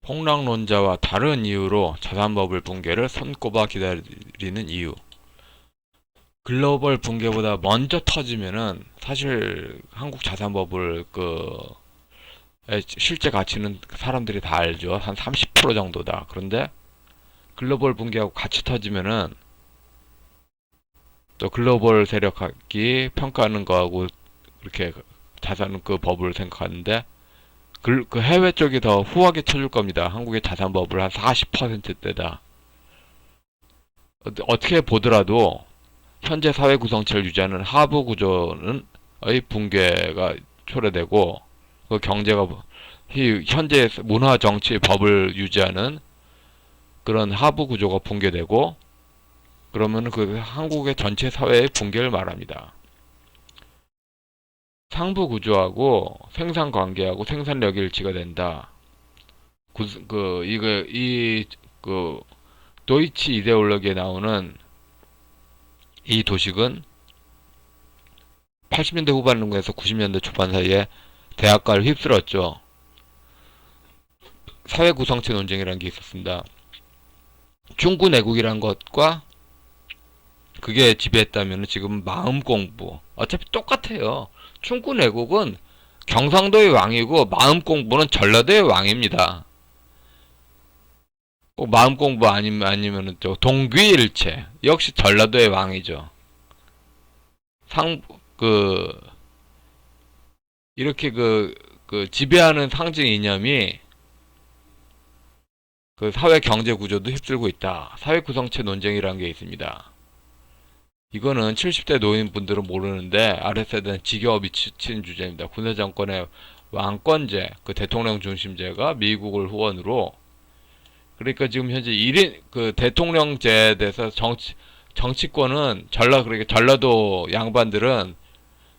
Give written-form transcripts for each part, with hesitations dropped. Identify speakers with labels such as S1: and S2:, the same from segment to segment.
S1: 폭락론자와 다른 이유로 자산버블 붕괴를 손꼽아 기다리는 이유. 글로벌 붕괴보다 먼저 터지면은 사실 한국 자산버블 실제 가치는 사람들이 다 알죠. 한 30% 정도다. 그런데 글로벌 붕괴하고 같이 터지면은 또 글로벌 세력이 평가하는 거하고 그렇게 자산 버블을 생각하는데 그 해외 쪽이 더 후하게 쳐줄 겁니다. 한국의 자산 버블 한 40%대다. 어떻게 보더라도 현재 사회 구성체를 유지하는 하부 구조는 의 붕괴가 초래되고 그 경제가 현재 문화 정치 법을 유지하는 그런 하부 구조가 붕괴되고 그러면 그 한국의 전체 사회의 붕괴를 말합니다. 상부 구조하고 생산 관계하고 생산력이 일치가 된다. 그 도이치 이데올로기에 나오는 이 도식은 80년대 후반에서 90년대 초반 사이에 대학가를 휩쓸었죠. 사회 구성체 논쟁이라는 게 있었습니다. 중구 내국이란 것과 그게 지배했다면 지금 마음 공부 어차피 똑같아요. 중구 내국은 경상도의 왕이고 마음 공부는 전라도의 왕입니다. 꼭 마음 공부 아니면은 또 동귀일체 역시 전라도의 왕이죠. 상 그 이렇게 지배하는 상징 이념이 그 사회 경제 구조도 휩쓸고 있다. 사회 구성체 논쟁이라는 게 있습니다. 이거는 70대 노인분들은 모르는데 아랫세대는 지겨워 미치는 주제입니다. 군사 정권의 왕권제, 그 대통령 중심제가 미국을 후원으로 그러니까 지금 현재 1인 그 대통령제에 대해서 정치권은 그러니까 전라도 양반들은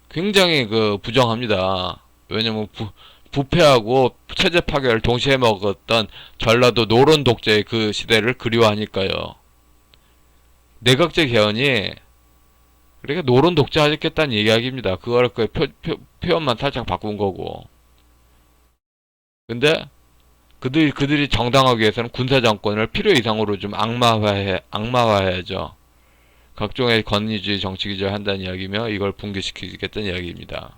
S1: 굉장히 부정합니다. 왜냐면 부패하고 체제 파괴를 동시에 먹었던 전라도 노론 독재의 그 시대를 그리워하니까요. 내각제 개헌이 그러니까 노론 독재하겠다는 이야기입니다. 그걸 표현만 살짝 바꾼 거고. 근데 그들이 정당하기 위해서는 군사 정권을 필요 이상으로 좀 악마화해야죠. 각종의 권위주의 정치기를 한다는 이야기며 이걸 붕괴시키겠다는 이야기입니다.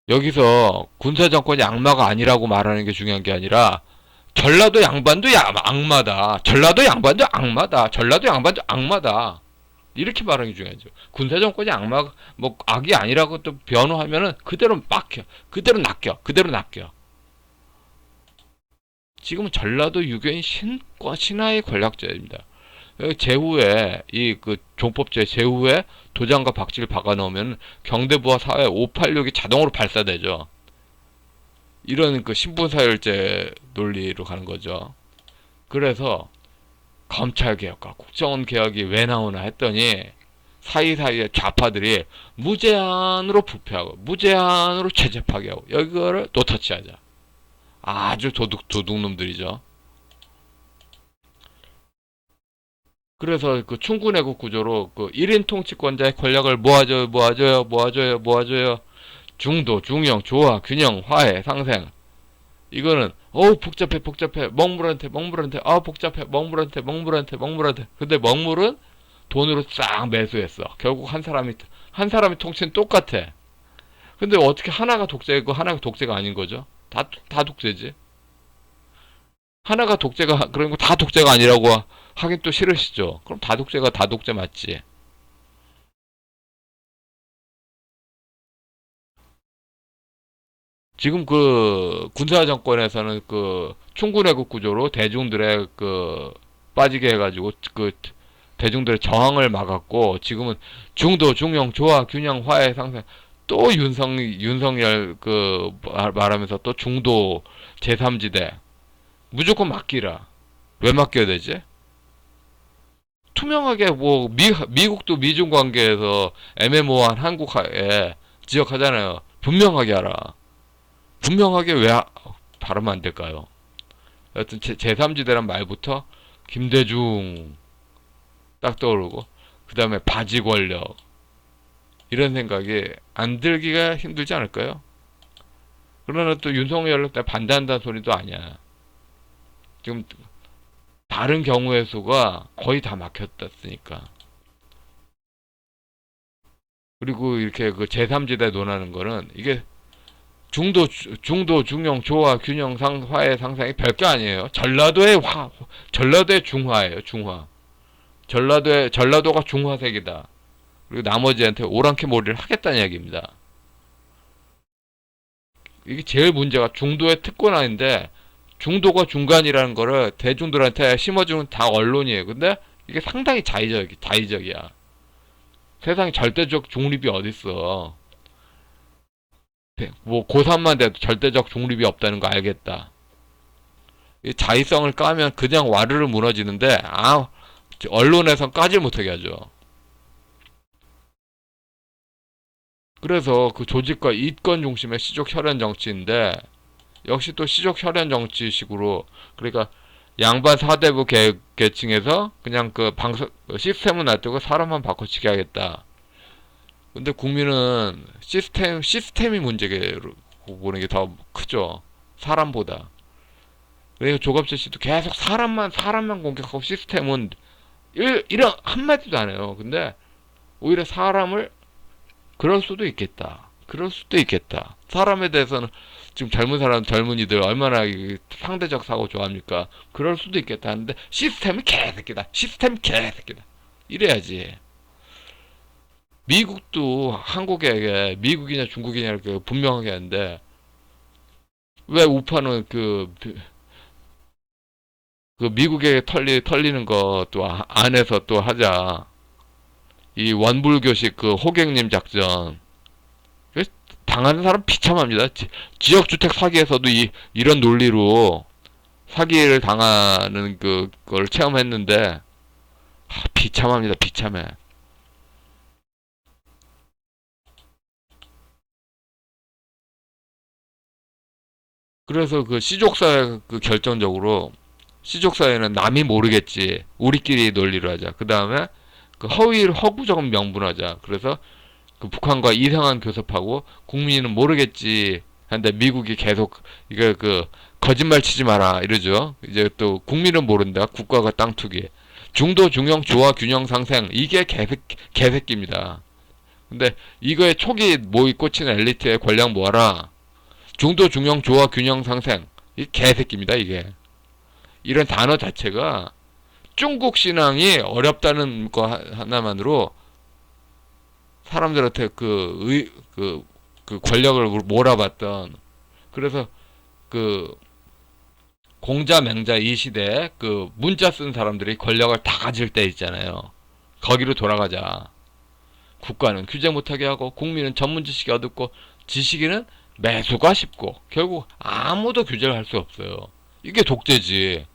S1: 여기서 군사 정권이 악마가 아니라고 말하는 게 중요한 게 아니라 전라도 양반도 악마다. 전라도 양반도 악마다. 전라도 양반도 악마다. 이렇게 말하는 게 중요하죠. 군사 정권이 악이 아니라고 또 변호하면은 그대로 막혀. 그대로 낚여. 그대로 낚여. 지금은 전라도 유교인 신하의 권력제입니다. 제후에 종법제 제후에 도장과 박쥐를 박아 넣으면 경대부와 사회 586이 자동으로 발사되죠. 이런 신분사열제 논리로 가는 거죠. 그래서 검찰개혁과 국정원개혁이 왜 나오나 했더니 사이사이에 좌파들이 무제한으로 부패하고 무제한으로 체제 파괴하고 여기를 노터치하자. 아주 도둑놈들이죠. 그래서 충군애국 구조로 1인 통치권자의 권력을 모아줘요. 중도, 중형, 조화, 균형, 화해, 상생. 이거는 복잡해 먹물한테 먹물한테 근데 먹물은 돈으로 싹 매수했어. 결국 한 사람이 통치는 똑같아. 근데 어떻게 하나가 독재고 하나가 독재가 아닌 거죠? 다 독재지. 하나가 독재가 그런 거 다 독재가 아니라고 하긴 또 싫으시죠. 그럼 다 독재가 다 독재 맞지. 지금 군사 정권에서는 충군애국 구조로 대중들의 빠지게 해가지고 대중들의 저항을 막았고 지금은 중도, 중형, 조화, 균형, 화해, 상생 또 윤석열 말하면서 또 중도 제3지대 무조건 맡기라. 왜 맡겨야 되지? 투명하게 미국도 미중 관계에서 애매모호한 한국에 지적하잖아요. 분명하게 하라. 분명하게 왜 발음은 안 될까요? 여튼 제3지대란 말부터 김대중 딱 떠오르고 그 다음에 바지 권력 이런 생각이 안 들기가 힘들지 않을까요? 그러나 또 윤석열 때 반대한다는 소리도 아니야. 지금 다른 경우의 수가 거의 다 막혔다으니까. 그리고 이렇게 그 제3지대 논하는 거는 이게 중도, 중용, 조화, 균형, 화해, 상상이 별게 아니에요. 전라도의 중화예요, 중화. 전라도가 중화색이다. 그리고 나머지한테 오랑캐 몰이를 하겠다는 이야기입니다. 이게 제일 문제가 중도의 특권아인데, 중도가 중간이라는 거를 대중들한테 심어주는 다 언론이에요. 근데 이게 상당히 자의적이야. 세상에 절대적 중립이 어딨어. 뭐 고3만 돼도 절대적 중립이 없다는 거 알겠다. 이 자의성을 까면 그냥 와르르 무너지는데 언론에선 까지 못하게 하죠. 그래서 그 조직과 이권 중심의 시족 혈연 정치인데 역시 또 시족 혈연 정치식으로 그러니까 양반 사대부 계층에서 그냥 그 방송 시스템은 놔두고 사람만 바꿔치기 하겠다. 근데 국민은 시스템이 문제로 보는 게 더 크죠. 사람보다. 그래서 조갑재 씨도 계속 사람만 공격하고 시스템은 이런 한마디도 안 해요. 근데 오히려 사람을 그럴 수도 있겠다. 그럴 수도 있겠다. 사람에 대해서는 지금 젊은이들 얼마나 상대적 사고 좋아합니까? 그럴 수도 있겠다 하는데 시스템은 개새끼다. 시스템 개새끼다. 이래야지. 미국도 한국에게 미국이냐 중국이냐 이렇게 분명하게 하는데 왜 우파는 그 미국에 털리는 것도 안에서 또 하자. 이 원불교식 그 호객님 작전. 당하는 사람 비참합니다. 지역주택 사기에서도 이런 논리로 사기를 당하는 그걸 체험했는데 비참합니다. 비참해. 그래서 그 시족사회 결정적으로 시족사회는 남이 모르겠지. 우리끼리 논리로 하자. 그 다음에 그 허구적인 명분하자. 그래서 그 북한과 이상한 교섭하고 국민은 모르겠지. 한데 미국이 계속 이거 거짓말 치지 마라 이러죠. 이제 또 국민은 모른다. 국가가 땅 투기. 중도 중형 조화 균형 상생 이게 개새끼입니다. 근데 이거에 초기 모이 꽂히는 엘리트의 권력 모아라. 중도 중형 조화 균형 상생 이 개새끼입니다. 이게 이런 단어 자체가 중국 신앙이 어렵다는 거 하나만으로 사람들한테 그 권력을 몰아봤던 그래서 그 공자 맹자 이 시대에 그 문자 쓴 사람들이 권력을 다 가질 때 있잖아요. 거기로 돌아가자. 국가는 규제 못하게 하고 국민은 전문 지식이 어둡고 지식인은 매수가 쉽고 결국 아무도 규제를 할 수 없어요. 이게 독재지.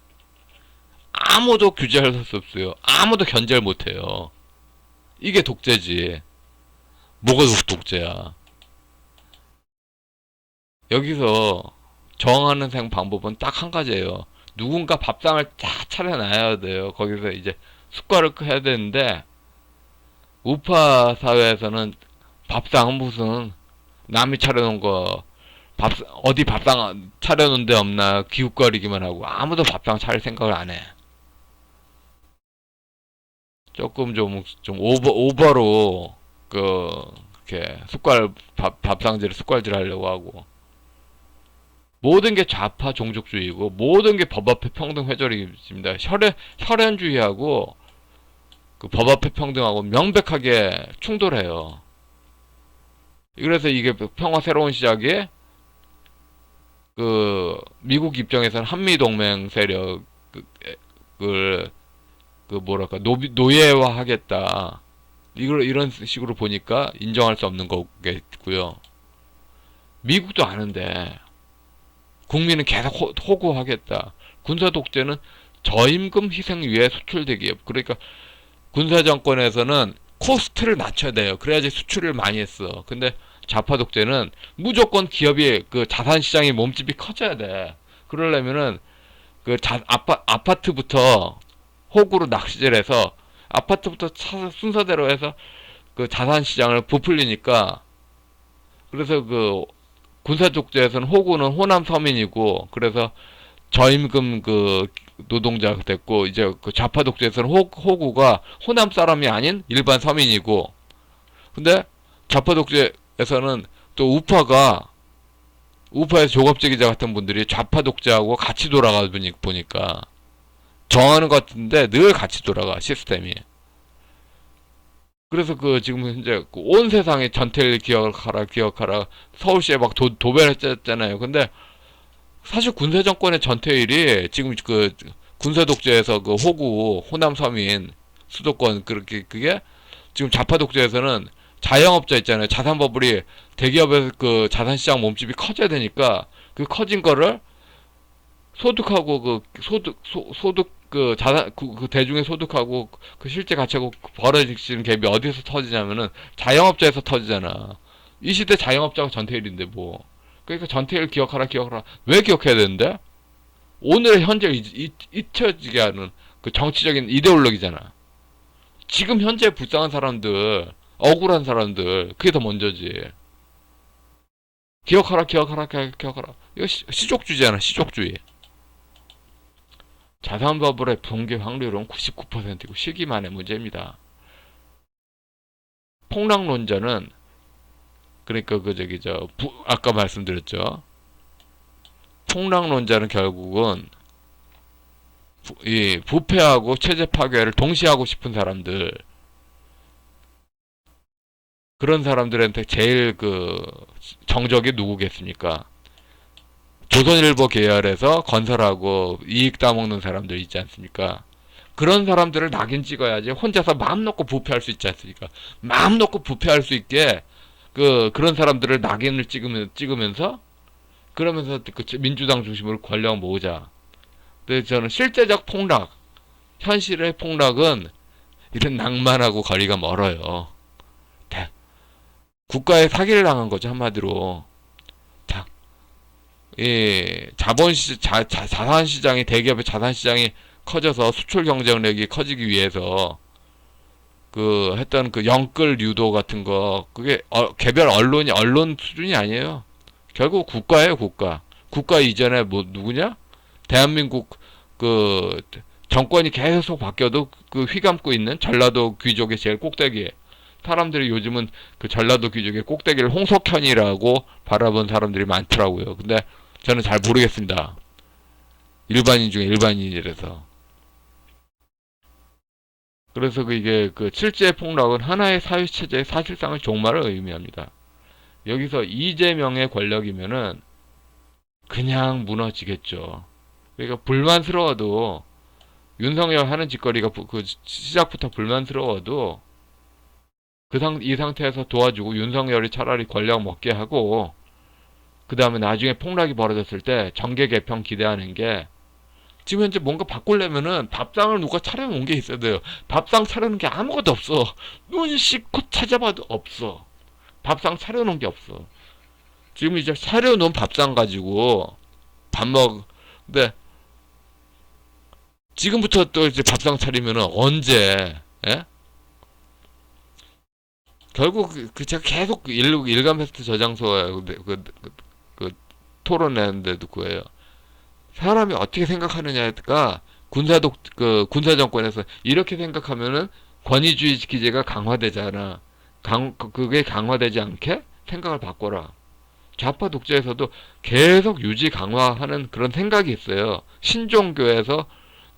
S1: 아무도 규제할 수 없어요. 아무도 견제를 못해요. 이게 독재지. 뭐가 독재야. 여기서 저항하는 방법은 딱 한 가지예요. 누군가 밥상을 쫙 차려놔야 돼요. 거기서 이제 숟가락 해야 되는데 우파 사회에서는 밥상은 무슨 남이 차려놓은 거 어디 밥상 차려놓은 데 없나 기웃거리기만 하고 아무도 밥상 차릴 생각을 안 해. 조금 좀 오버로 이렇게 밥상질을 숟갈질 하려고 하고 모든 게 좌파 종족주의고 모든 게 법 앞에 평등 회절입니다. 혈연주의하고 그 법 앞에 평등하고 명백하게 충돌해요. 그래서 이게 평화 새로운 시작에 그 미국 입장에서는 한미 동맹 세력을 뭐랄까 노예화하겠다. 이런 식으로 보니까 인정할 수 없는 거겠고요. 미국도 아는데 국민은 계속 호구하겠다. 군사 독재는 저임금 희생 위에 수출되기에 그러니까 군사 정권에서는 코스트를 낮춰야 돼요. 그래야지 수출을 많이 했어. 근데 좌파 독재는 무조건 기업이 그 자산 시장의 몸집이 커져야 돼. 그러려면은 아파트부터 호구로 낚시질해서 아파트부터 순서대로 해서 그 자산 시장을 부풀리니까 그래서 그 군사 독재에서는 호구는 호남 서민이고, 그래서 저임금 그 노동자가 됐고, 이제 그 좌파 독재에서는 호구가 호남 사람이 아닌 일반 서민이고, 근데 좌파 독재에서는 또 우파의 조갑제 기자 같은 분들이 좌파 독재하고 같이 돌아가 보니까 정하는 것 같은데 늘 같이 돌아가 시스템이. 그래서 그 지금 현재 그온 세상에 전태일 기억하라 서울시에 막 도배했잖아요. 근데 사실 군사 정권의 전태일이 지금 그 군사 독재에서 그 호구 호남 서민 수도권 그렇게 그게 지금 좌파 독재에서는 자영업자 있잖아요. 자산 버블이 대기업에서 그 자산시장 몸집이 커져야 되니까 그 커진 거를 소득하고 그 소득 그 자산 그 대중의 소득하고 그 실제 가치하고 벌어지는 갭이 어디서 터지냐면은 자영업자에서 터지잖아. 이 시대 자영업자가 전태일인데 뭐. 그러니까 전태일 기억하라. 왜 기억해야 되는데? 오늘의 현재 잊혀지게 하는 그 정치적인 이데올로기잖아. 지금 현재 불쌍한 사람들, 억울한 사람들, 그게 더 먼저지. 기억하라. 이거 시족주의잖아, 시족주의. 자산버블의 붕괴 확률은 99%이고 시기만의 문제입니다. 폭락론자는 그러니까 그 저기 아까 말씀드렸죠. 폭락론자는 결국은 이 부패하고 체제 파괴를 동시에 하고 싶은 사람들, 그런 사람들한테 제일 그 정적이 누구겠습니까? 조선일보 계열에서 건설하고 이익 따먹는 사람들 있지 않습니까? 그런 사람들을 낙인 찍어야지 혼자서 마음 놓고 부패할 수 있지 않습니까? 마음 놓고 부패할 수 있게 그런 사람들을 낙인을 찍으면서 그러면서 그 민주당 중심으로 권력 모으자. 근데 저는 실제적 폭락, 현실의 폭락은 이런 낭만하고 거리가 멀어요. 국가에 사기를 당한 거죠, 한마디로. 자, 자산시장이, 대기업의 자산시장이 커져서 수출 경쟁력이 커지기 위해서 했던 그 영끌 유도 같은 거, 그게 개별 언론 수준이 아니에요. 결국 국가예요, 국가. 국가 이전에 뭐 누구냐? 대한민국 그 정권이 계속 바뀌어도 그 휘감고 있는 전라도 귀족의 제일 꼭대기에, 사람들이 요즘은 그 전라도 귀족의 꼭대기를 홍석현이라고 바라본 사람들이 많더라고요. 근데 저는 잘 모르겠습니다. 일반인 중에 일반인이라서. 그래서 이게 그 칠제 폭락은 하나의 사회체제의 사실상의 종말을 의미합니다. 여기서 이재명의 권력이면은 그냥 무너지겠죠. 그러니까 불만스러워도, 윤석열 하는 짓거리가 그 시작부터 불만스러워도 이 상태에서 도와주고 윤석열이 차라리 권력 먹게 하고, 그 다음에 나중에 폭락이 벌어졌을 때 정계 개편 기대하는 게, 지금 현재 뭔가 바꾸려면은 밥상을 누가 차려놓은 게 있어야 돼요. 밥상 차려놓은 게 아무것도 없어. 눈 씻고 찾아봐도 없어. 밥상 차려놓은 게 없어. 지금 이제 차려놓은 밥상 가지고 근데 지금부터 또 이제 밥상 차리면은 언제, 예? 결국 제가 계속 일간베스트 저장소에 그 토론했는데도 그거예요. 사람이 어떻게 생각하느냐가 군사 정권에서 이렇게 생각하면은 권위주의 기제가 강화되잖아. 그게 강화되지 않게 생각을 바꿔라. 좌파 독재에서도 계속 유지 강화하는 그런 생각이 있어요. 신종교에서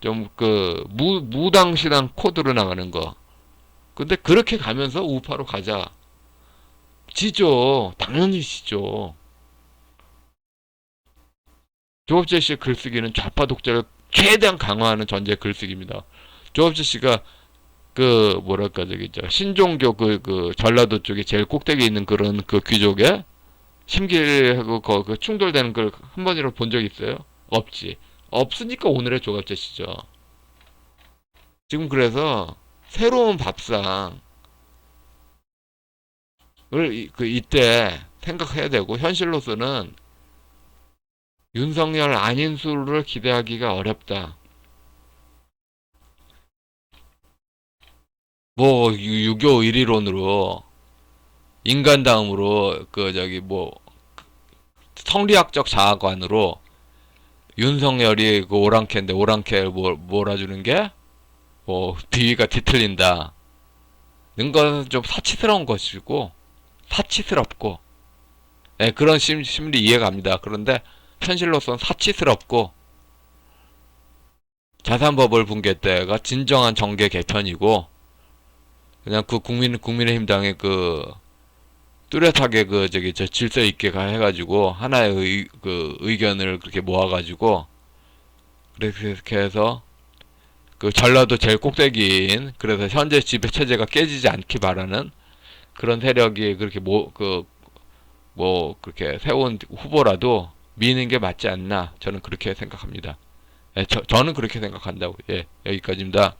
S1: 좀 무당신앙 코드로 나가는 거. 근데 그렇게 가면서 우파로 가자. 지죠. 당연히 지죠. 조업재 씨의 글쓰기는 좌파 독재를 최대한 강화하는 전제 글쓰기입니다. 조업재 씨가 뭐랄까 신종교 전라도 쪽에 제일 꼭대기에 있는 그런 그 귀족의 심기하고 충돌되는 걸 한 번이라도 본 적 있어요? 없지. 없으니까 오늘의 조갑재 씨죠. 지금 그래서 새로운 밥상을 이때 생각해야 되고, 현실로서는 윤석열 안인수를 기대하기가 어렵다. 뭐 유교 의리론으로 인간 다음으로 성리학적 자아관으로 윤석열이 그 오랑캐인데 오랑캐를 몰아주는 게 뭐 비위가 뒤틀린다. 는 것은 좀 사치스러운 것이고 사치스럽고 네, 그런 심리 이해갑니다. 그런데 현실로서는 사치스럽고 자산버블 붕괴 때가 진정한 정계 개편이고 그냥 그 국민의힘당의 그 뚜렷하게 그 저기 저 질서 있게 해가지고 하나의 그 의견을 그렇게 모아가지고 그렇게 해서 그 전라도 제일 꼭대기인 그래서 현재 지배 체제가 깨지지 않기 바라는 그런 세력이 그렇게 그렇게 세운 후보라도 미는 게 맞지 않나 저는 그렇게 생각합니다. 예, 저는 그렇게 생각한다고. 예, 여기까지입니다.